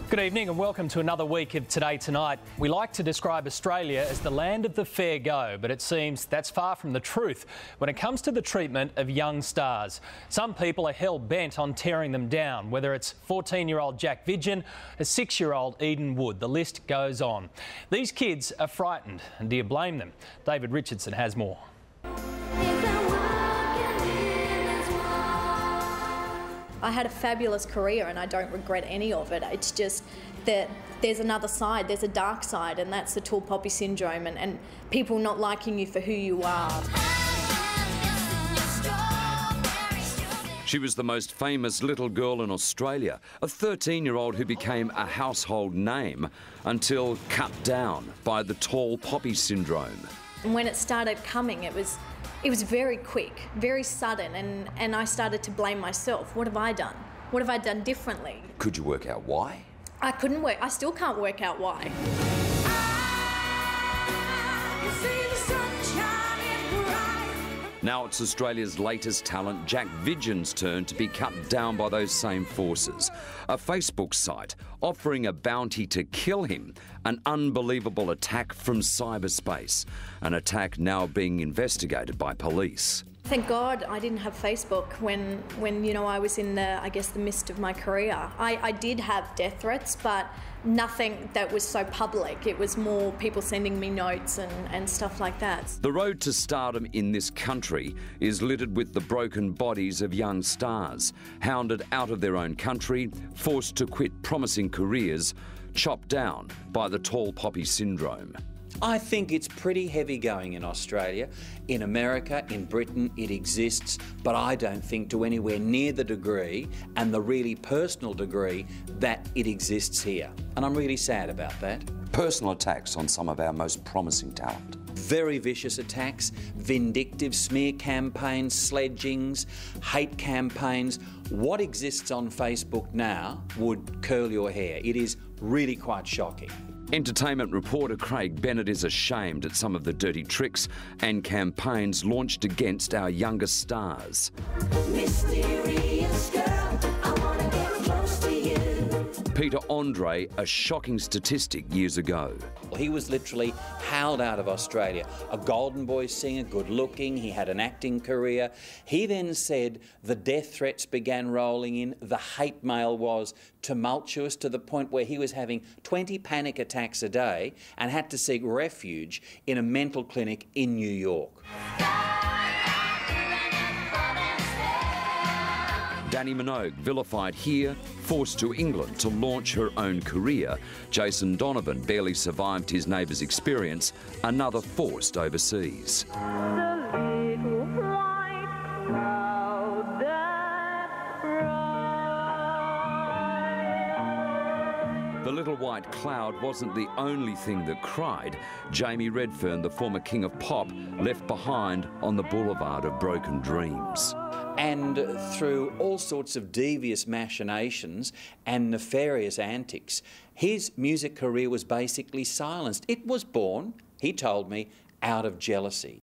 Good evening and welcome to another week of Today Tonight. We like to describe Australia as the land of the fair go, but it seems that's far from the truth when it comes to the treatment of young stars. Some people are hell-bent on tearing them down, whether it's 14-year-old Jack Vidgen or 6-year-old Eden Wood. The list goes on. These kids are frightened, and do you blame them? David Richardson has more. I had a fabulous career and I don't regret any of it. It's just that there's another side, there's a dark side, and that's the tall poppy syndrome and people not liking you for who you are. She was the most famous little girl in Australia, a 13-year-old who became a household name until cut down by the tall poppy syndrome. And when it started coming, it was very quick, very sudden, and I started to blame myself. What have I done? What have I done differently? Could you work out why? I still can't work out why. Now it's Australia's latest talent, Jack Vidgen's turn to be cut down by those same forces. A Facebook site offering a bounty to kill him, an unbelievable attack from cyberspace, an attack now being investigated by police. Thank God I didn't have Facebook when you know, I was in the mist of my career. I did have death threats, but nothing that was so public. It was more people sending me notes and stuff like that. The road to stardom in this country is littered with the broken bodies of young stars, hounded out of their own country, forced to quit promising careers, chopped down by the tall poppy syndrome. I think it's pretty heavy going in Australia. In America, in Britain, it exists, but I don't think to anywhere near the degree and the really personal degree that it exists here. And I'm really sad about that. Personal attacks on some of our most promising talent. Very vicious attacks, vindictive smear campaigns, sledgings, hate campaigns. What exists on Facebook now would curl your hair. It is really quite shocking. Entertainment reporter Craig Bennett is ashamed at some of the dirty tricks and campaigns launched against our youngest stars. Mysterious girl, I wanna get close to you. Peter Andre, a shocking statistic years ago. He was literally howled out of Australia. A Golden Boy singer, good looking, he had an acting career. He then said the death threats began rolling in, the hate mail was tumultuous to the point where he was having 20 panic attacks a day and had to seek refuge in a mental clinic in New York. Dannii Minogue vilified here, forced to England to launch her own career. Jason Donovan barely survived his neighbour's experience, another forced overseas. The little white cloud wasn't the only thing that cried. Jamie Redfern, the former king of pop, left behind on the boulevard of broken dreams. And through all sorts of devious machinations and nefarious antics, his music career was basically silenced. It was born, he told me, out of jealousy.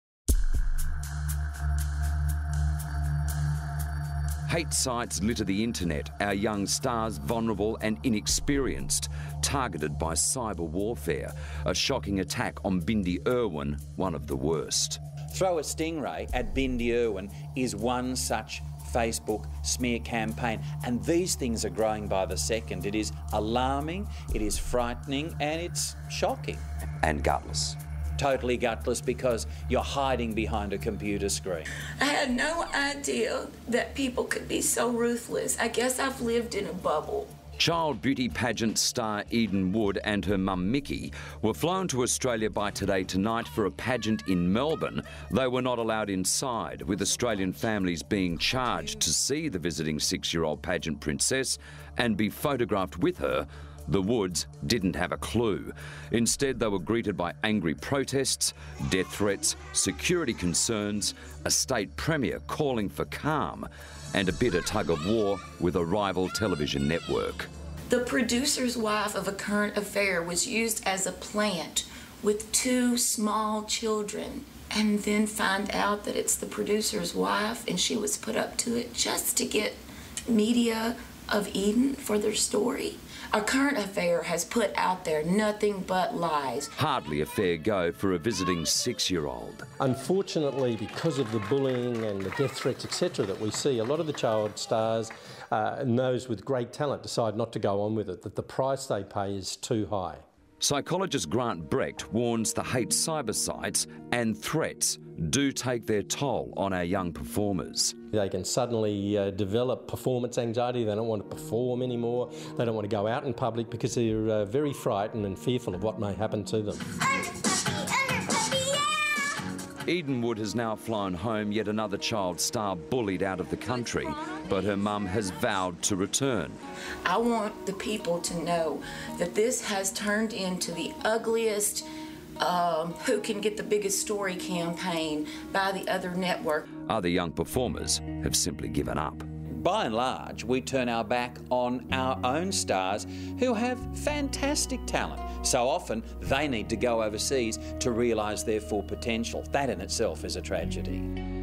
Hate sites litter the internet, our young stars vulnerable and inexperienced, targeted by cyber warfare. A shocking attack on Bindi Irwin, one of the worst. Throw a stingray at Bindi Irwin is one such Facebook smear campaign, and these things are growing by the second. It is alarming, it is frightening, and it's shocking. And gutless. Totally gutless because you're hiding behind a computer screen. I had no idea that people could be so ruthless. I guess I've lived in a bubble. Child beauty pageant star Eden Wood and her mum Mickey were flown to Australia by Today Tonight for a pageant in Melbourne. They were not allowed inside, with Australian families being charged to see the visiting 6-year-old pageant princess and be photographed with her. The Woods didn't have a clue. Instead, they were greeted by angry protests, death threats, security concerns, a state premier calling for calm, and a bitter tug-of-war with a rival television network. The producer's wife of A Current Affair was used as a plant with 2 small children, and then find out that it's the producer's wife and she was put up to it just to get media of Eden for their story. Our Current Affair has put out there nothing but lies. Hardly a fair go for a visiting 6-year-old. Unfortunately, because of the bullying and the death threats, etc., that we see, a lot of the child stars and those with great talent decide not to go on with it, that the price they pay is too high. Psychologist Grant Brecht warns the hate cyber sites and threats do take their toll on our young performers. They can suddenly develop performance anxiety. They don't want to perform anymore. They don't want to go out in public because they're very frightened and fearful of what may happen to them. Edenwood has now flown home yet another child star bullied out of the country, but her mum has vowed to return. I want the people to know that this has turned into the ugliest who can get the biggest story campaign by the other network. Other young performers have simply given up. By and large, we turn our back on our own stars who have fantastic talent. So often, they need to go overseas to realise their full potential. That in itself is a tragedy.